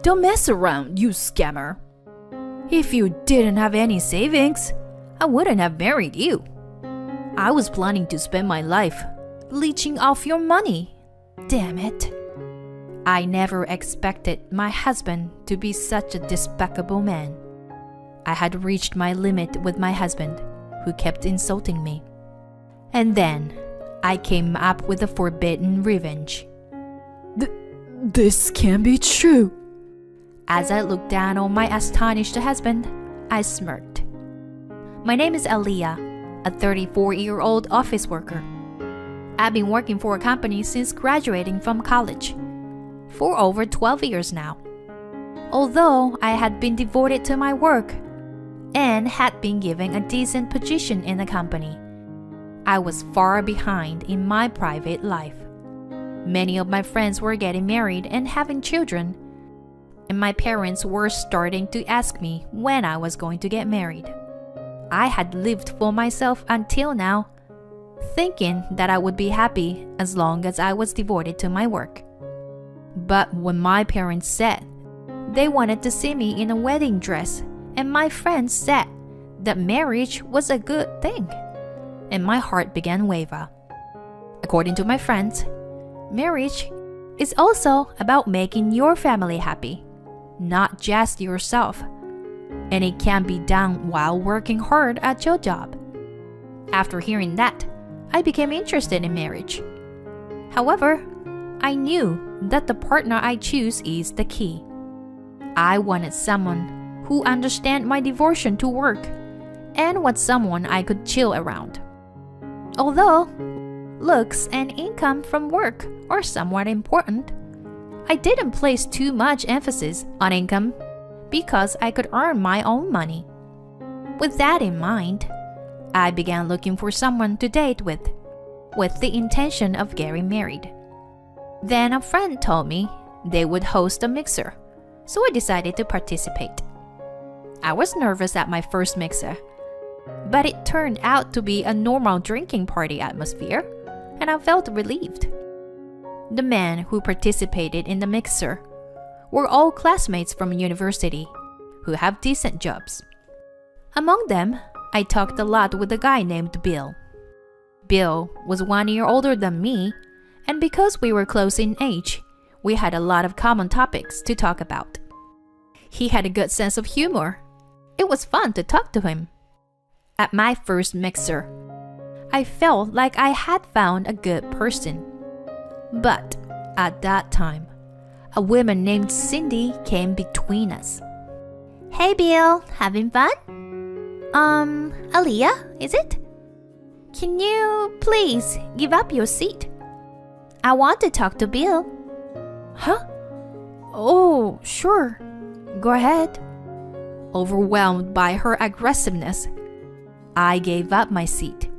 Don't mess around, you scammer. If you didn't have any savings, I wouldn't have married you. I was planning to spend my life leeching off your money. Damn it. I never expected my husband to be such a despicable man. I had reached my limit with my husband, who kept insulting me. And then I came up with a forbidden revenge. This can't be true. As I looked down on my astonished husband, I smirked. My name is Aliyah, a 34-year-old office worker. I've been working for a company since graduating from college, for over 12 years now. Although I had been devoted to my work and had been given a decent position in the company, I was far behind in my private life. Many of my friends were getting married and having children, and my parents were starting to ask me when I was going to get married. I had lived for myself until now, thinking that I would be happy as long as I was devoted to my work. But when my parents said they wanted to see me in a wedding dress, and my friends said that marriage was a good thing, and my heart began waver. According to my friends, marriage is also about making your family happy, not just yourself, and it can be done while working hard at your job. After hearing that, I became interested in marriage. However, I knew that the partner I choose is the key. I wanted someone who understands my devotion to work and was someone I could chill around. Although looks and income from work are somewhat important, I didn't place too much emphasis on income because I could earn my own money. With that in mind, I began looking for someone to date with the intention of getting married. Then a friend told me they would host a mixer, so I decided to participate. I was nervous at my first mixer, but it turned out to be a normal drinking party atmosphere, and I felt relieved. The men who participated in the mixer were all classmates from university who have decent jobs. Among them, I talked a lot with a guy named Bill. Bill was 1 year older than me, and because we were close in age, we had a lot of common topics to talk about. He had a good sense of humor. It was fun to talk to him. At my first mixer, I felt like I had found a good person. But at that time, a woman named Cindy came between us. Hey Bill, having fun? Aliyah, is it? Can you please give up your seat? I want to talk to Bill. Huh? Oh, sure. Go ahead. Overwhelmed by her aggressiveness, I gave up my seat,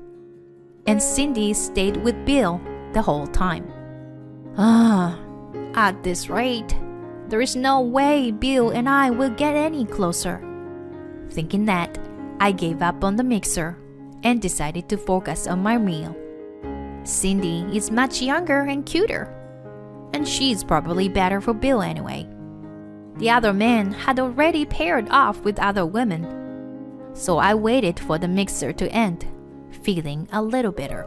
and Cindy stayed with Bill the whole time. At this rate, there is no way Bill and I will get any closer. Thinking that, I gave up on the mixer and decided to focus on my meal. Cindy is much younger and cuter, and she's probably better for Bill anyway. The other men had already paired off with other women, so I waited for the mixer to end, feeling a little bitter.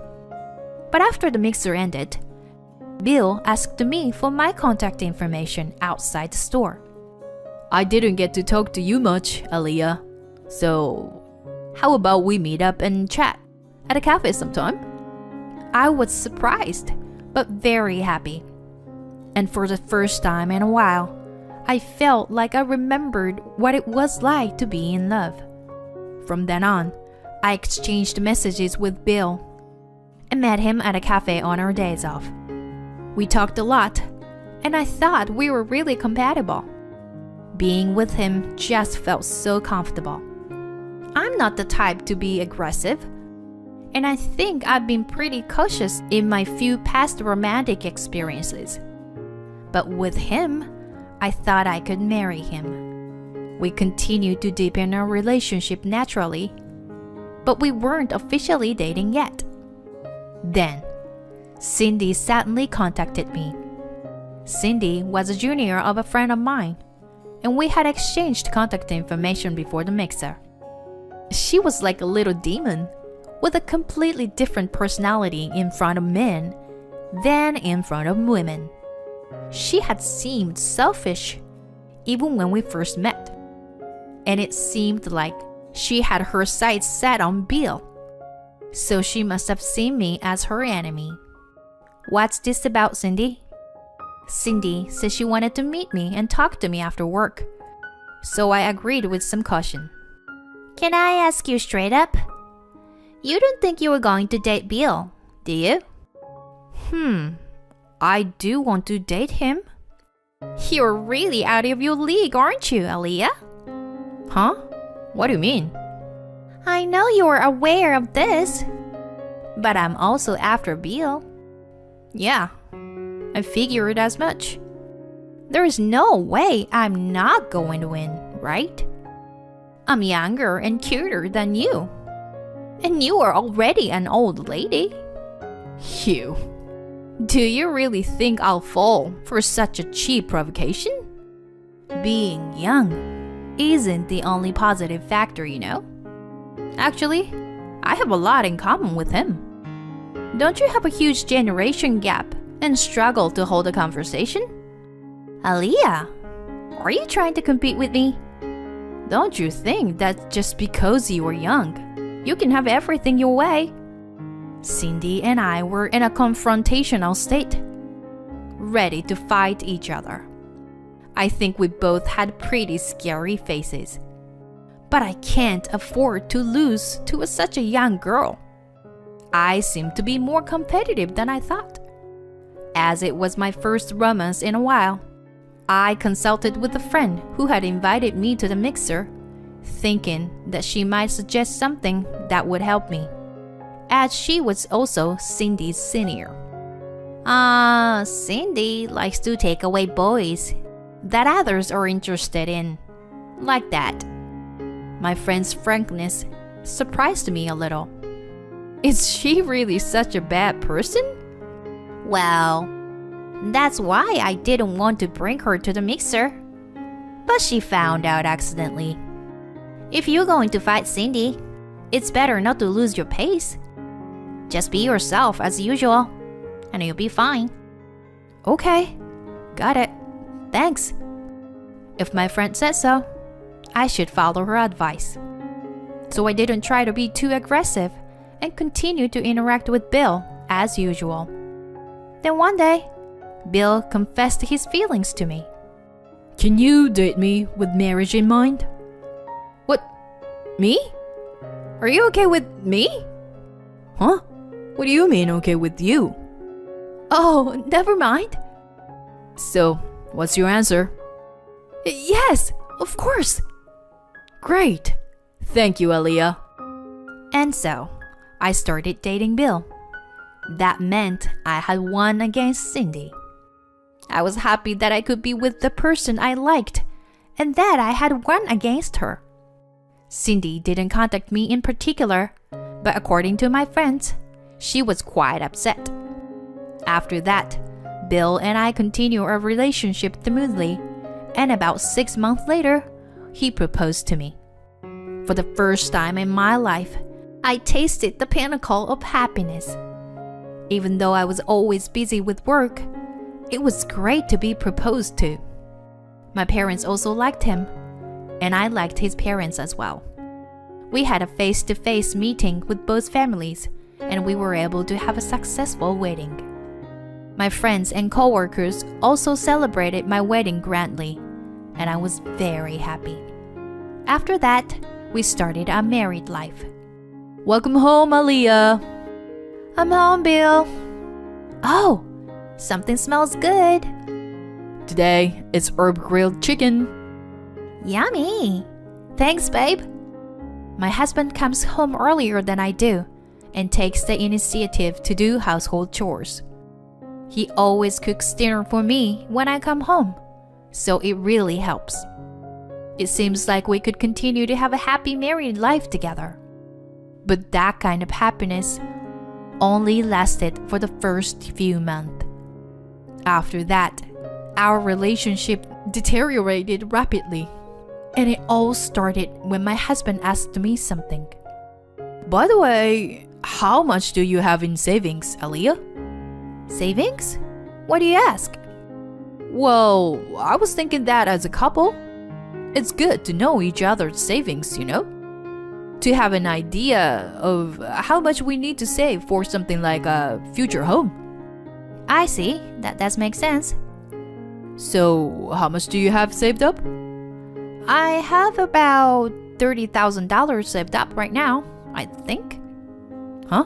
But after the mixer ended, Bill asked me for my contact information outside the store. I didn't get to talk to you much, Aliyah, so how about we meet up and chat at a cafe sometime? I was surprised, but very happy. And for the first time in a while, I felt like I remembered what it was like to be in love. From then on, I exchanged messages with Bill and met him at a cafe on our days off. We talked a lot, and I thought we were really compatible. Being with him just felt so comfortable. I'm not the type to be aggressive, and I think I've been pretty cautious in my few past romantic experiences. But with him, I thought I could marry him. We continued to deepen our relationship naturally, but we weren't officially dating yet. Then, Cindy suddenly contacted me. Cindy was a junior of a friend of mine, and we had exchanged contact information before the mixer. She was like a little demon, with a completely different personality in front of men than in front of women. She had seemed selfish even when we first met, and it seemed like she had her sights set on Bill. So she must have seen me as her enemy. What's this about, Cindy? Cindy said she wanted to meet me and talk to me after work, so I agreed with some caution. Can I ask you straight up? You don't think you were going to date Bill, do you? I do want to date him. You're really out of your league, aren't you, Aaliyah? Huh? What do you mean? I know you're aware of this, but I'm also after Bill. Yeah, I figured as much. There is no way I'm not going to win, right? I'm younger and cuter than you. And you are already an old lady. You. Do you really think I'll fall for such a cheap provocation? Being young isn't the only positive factor, you know? Actually, I have a lot in common with him. Don't you have a huge generation gap and struggle to hold a conversation? Aaliyah, are you trying to compete with me? Don't you think that just because you are young, you can have everything your way? Cindy and I were in a confrontational state, ready to fight each other. I think we both had pretty scary faces. But I can't afford to lose to such a young girl. I seemed to be more competitive than I thought. As it was my first romance in a while, I consulted with a friend who had invited me to the mixer, thinking that she might suggest something that would help me, as she was also Cindy's senior. Cindy likes to take away boys that others are interested in, like that. My friend's frankness surprised me a little. Is she really such a bad person? Well, that's why I didn't want to bring her to the mixer. But she found out accidentally. If you're going to fight Cindy, it's better not to lose your pace. Just be yourself as usual, and you'll be fine. Okay, got it. Thanks. If my friend said so, I should follow her advice. So I didn't try to be too aggressive and continued to interact with Bill as usual. Then one day, Bill confessed his feelings to me. Can you date me with marriage in mind? What? Me? Are you okay with me? Huh? What do you mean okay with you? Oh, never mind. So, what's your answer? Yes, of course. Great. Thank you, Aaliyah. And so, I started dating Bill. That meant I had won against Cindy. I was happy that I could be with the person I liked and that I had won against her. Cindy didn't contact me in particular, but according to my friends, she was quite upset. After that, Bill and I continued our relationship smoothly, and about 6 months later, he proposed to me. For the first time in my life, I tasted the pinnacle of happiness. Even though I was always busy with work, it was great to be proposed to. My parents also liked him, and I liked his parents as well. We had a face-to-face meeting with both families, and we were able to have a successful wedding. My friends and coworkers also celebrated my wedding grandly, and I was very happy. After that, we started our married life. Welcome home, Aaliyah. I'm home, Bill. Oh, something smells good. Today, it's herb-grilled chicken. Yummy. Thanks, babe. My husband comes home earlier than I do and takes the initiative to do household chores. He always cooks dinner for me when I come home, so it really helps. It seems like we could continue to have a happy married life together. But that kind of happiness only lasted for the first few months. After that, Our relationship deteriorated rapidly, and it all started when my husband asked me something. By the way, how much do you have in savings, Aaliyah? Savings? Why do you ask? Well, I was thinking that as a couple, it's good to know each other's savings, you know? To have an idea of how much we need to save for something like a future home. I see, that does make sense. So, how much do you have saved up? I have about $30,000 saved up right now, I think. Huh?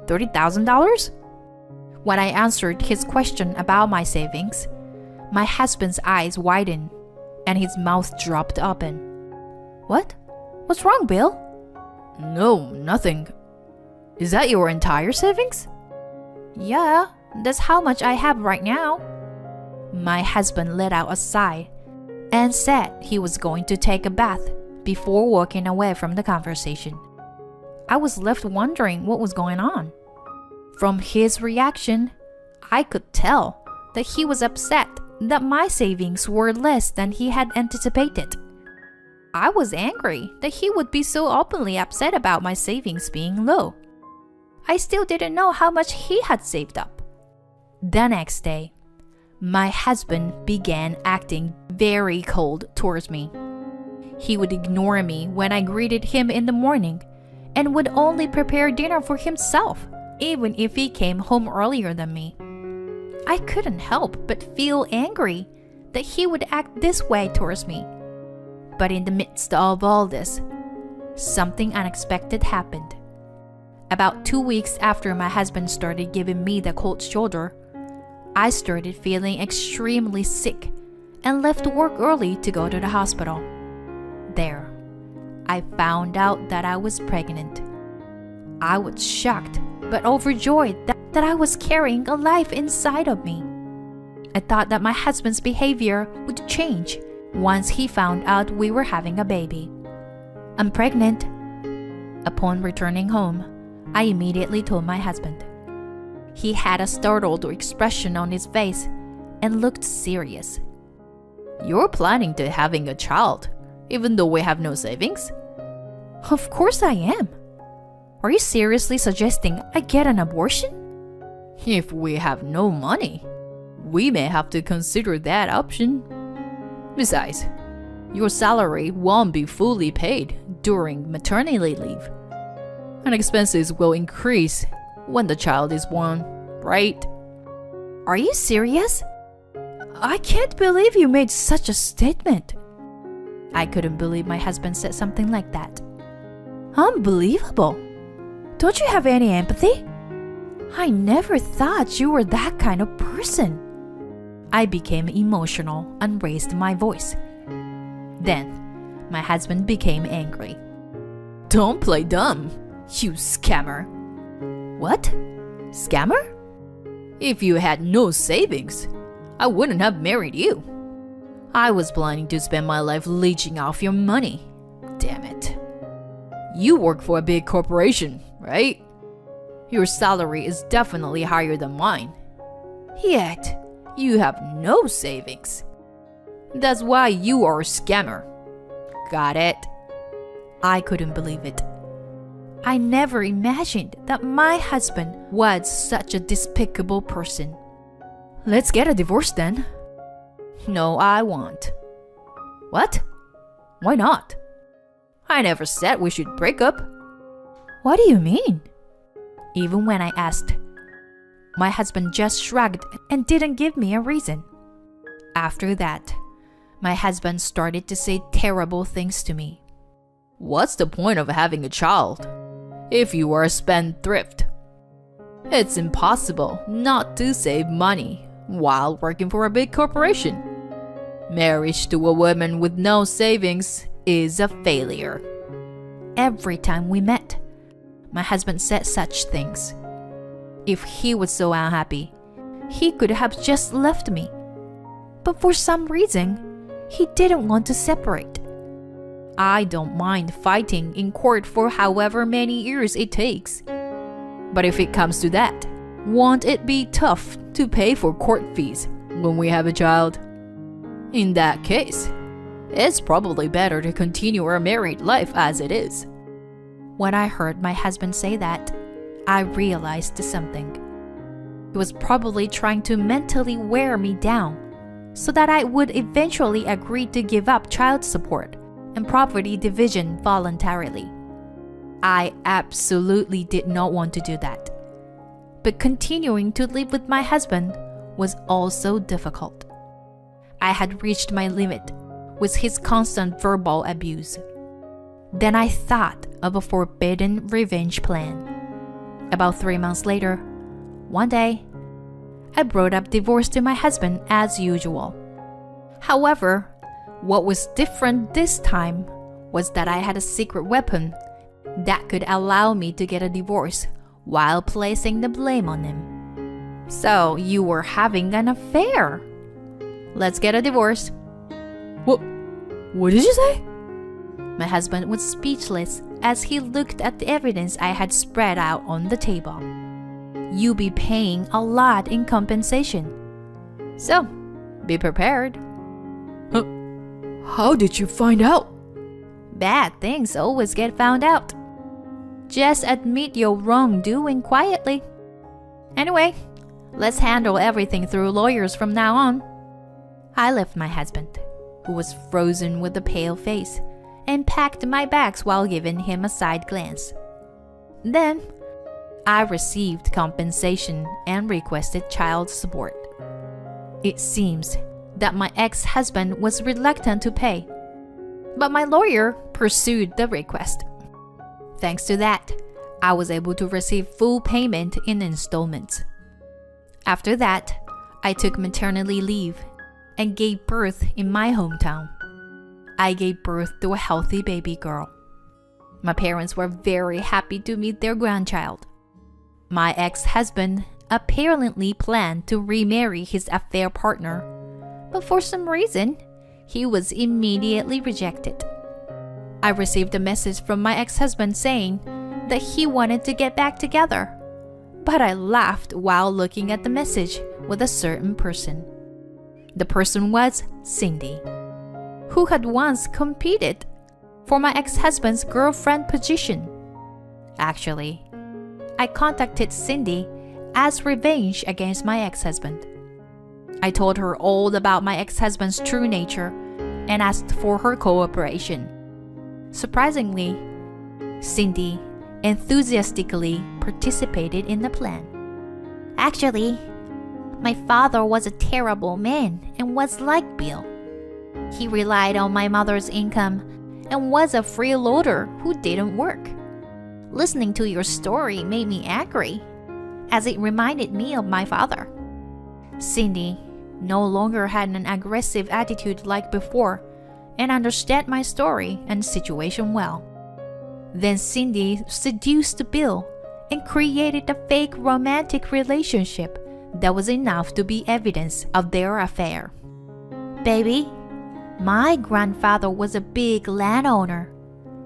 $30,000? When I answered his question about my savings, my husband's eyes widened and his mouth dropped open. What? What's wrong, Bill? No, nothing. Is that your entire savings? Yeah, that's how much I have right now. My husband let out a sigh and said he was going to take a bath before walking away from the conversation. I was left wondering what was going on. From his reaction, I could tell that he was upset that my savings were less than he had anticipated. I was angry that he would be so openly upset about my savings being low. I still didn't know how much he had saved up. The next day, my husband began acting very cold towards me. He would ignore me when I greeted him in the morning and would only prepare dinner for himself, even if he came home earlier than me. I couldn't help but feel angry that he would act this way towards me. But in the midst of all this, something unexpected happened. About 2 weeks after my husband started giving me the cold shoulder, I started feeling extremely sick and left work early to go to the hospital. There, I found out that I was pregnant. I was shocked but overjoyed that I was carrying a life inside of me. I thought that my husband's behavior would change once he found out we were having a baby. I'm pregnant. Upon returning home, I immediately told my husband. He had a startled expression on his face and looked serious. You're planning to having a child, even though we have no savings? Of course I am. Are you seriously suggesting I get an abortion? If we have no money, we may have to consider that option. Besides, your salary won't be fully paid during maternity leave, and expenses will increase when the child is born, right? Are you serious? I can't believe you made such a statement. I couldn't believe my husband said something like that. Unbelievable. Don't you have any empathy? I never thought you were that kind of person. I became emotional and raised my voice. Then, my husband became angry. Don't play dumb, you scammer. What? Scammer? If you had no savings, I wouldn't have married you. I was planning to spend my life leeching off your money. Damn it. You work for a big corporation, right? Your salary is definitely higher than mine. Yet, you have no savings. That's why you are a scammer. Got it? I couldn't believe it. I never imagined that my husband was such a despicable person. Let's get a divorce then. No, I won't. What? Why not? I never said we should break up. What do you mean? Even when I asked, my husband just shrugged and didn't give me a reason. After that, my husband started to say terrible things to me. What's the point of having a child if you are a spendthrift? It's impossible not to save money while working for a big corporation. Marriage to a woman with no savings is a failure. Every time we met, my husband said such things. If he was so unhappy, he could have just left me. But for some reason, he didn't want to separate. I don't mind fighting in court for however many years it takes. But if it comes to that, won't it be tough to pay for court fees when we have a child. In that case, it's probably better to continue our married life as it is. When I heard my husband say that, I realized something. He was probably trying to mentally wear me down so that I would eventually agree to give up child support and property division voluntarily. I absolutely did not want to do that. But continuing to live with my husband was also difficult. I had reached my limit with his constant verbal abuse. Then I thought of a forbidden revenge plan. About 3 months later, one day, I brought up divorce to my husband as usual. However, what was different this time was that I had a secret weapon that could allow me to get a divorce while placing the blame on him. So you were having an affair. Let's get a divorce. What did you say? My husband was speechless as he looked at the evidence I had spread out on the table. You'll be paying a lot in compensation. So, be prepared. How did you find out? Bad things always get found out. Just admit your wrongdoing quietly. Anyway, let's handle everything through lawyers from now on. I left my husband, who was frozen with a pale face, and packed my bags while giving him a side glance. Then, I received compensation and requested child support. It seems that my ex-husband was reluctant to pay, but my lawyer pursued the request. Thanks to that, I was able to receive full payment in installments. After that, I took maternity leave and gave birth in my hometown. I gave birth to a healthy baby girl. My parents were very happy to meet their grandchild. My ex-husband apparently planned to remarry his affair partner, but for some reason, he was immediately rejected. I received a message from my ex-husband saying that he wanted to get back together, but I laughed while looking at the message with a certain person. The person was Cindy, who had once competed for my ex-husband's girlfriend position. Actually, I contacted Cindy as revenge against my ex-husband. I told her all about my ex-husband's true nature and asked for her cooperation. Surprisingly, Cindy enthusiastically participated in the plan. Actually, my father was a terrible man and was like Bill. He relied on my mother's income and was a freeloader who didn't work. Listening to your story made me angry, as it reminded me of my father. Cindy no longer had an aggressive attitude like before and understood my story and situation well. Then Cindy seduced Bill and created a fake romantic relationship that was enough to be evidence of their affair. Baby, my grandfather was a big landowner,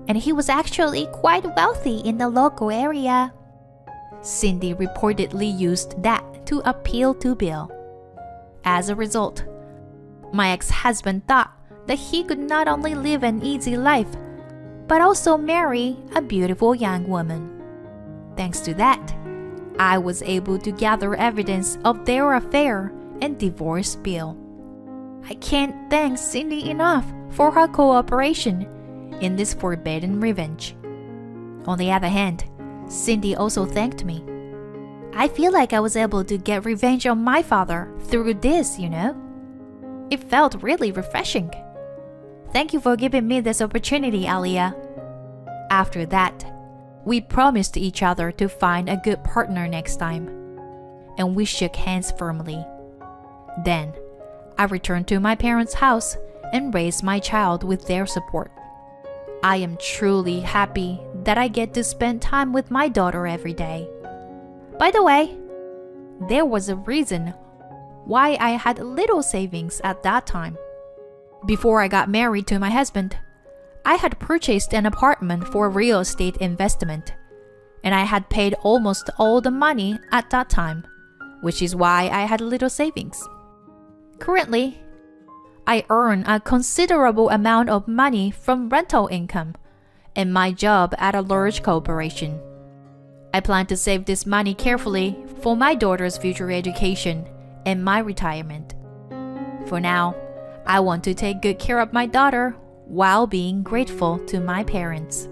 and he was actually quite wealthy in the local area. Cindy reportedly used that to appeal to Bill. As a result, my ex-husband thought that he could not only live an easy life, but also marry a beautiful young woman. Thanks to that, I was able to gather evidence of their affair and divorce Bill. I can't thank Cindy enough for her cooperation in this forbidden revenge. On the other hand, Cindy also thanked me. I feel like I was able to get revenge on my father through this, you know? It felt really refreshing. Thank you for giving me this opportunity, Aliyah. After that, we promised each other to find a good partner next time, and we shook hands firmly. Then, I returned to my parents' house and raised my child with their support. I am truly happy that I get to spend time with my daughter every day. By the way, there was a reason why I had little savings at that time. Before I got married to my husband, I had purchased an apartment for real estate investment, and I had paid almost all the money at that time, which is why I had little savings. Currently, I earn a considerable amount of money from rental income and my job at a large corporation. I plan to save this money carefully for my daughter's future education and my retirement. For now, I want to take good care of my daughter while being grateful to my parents.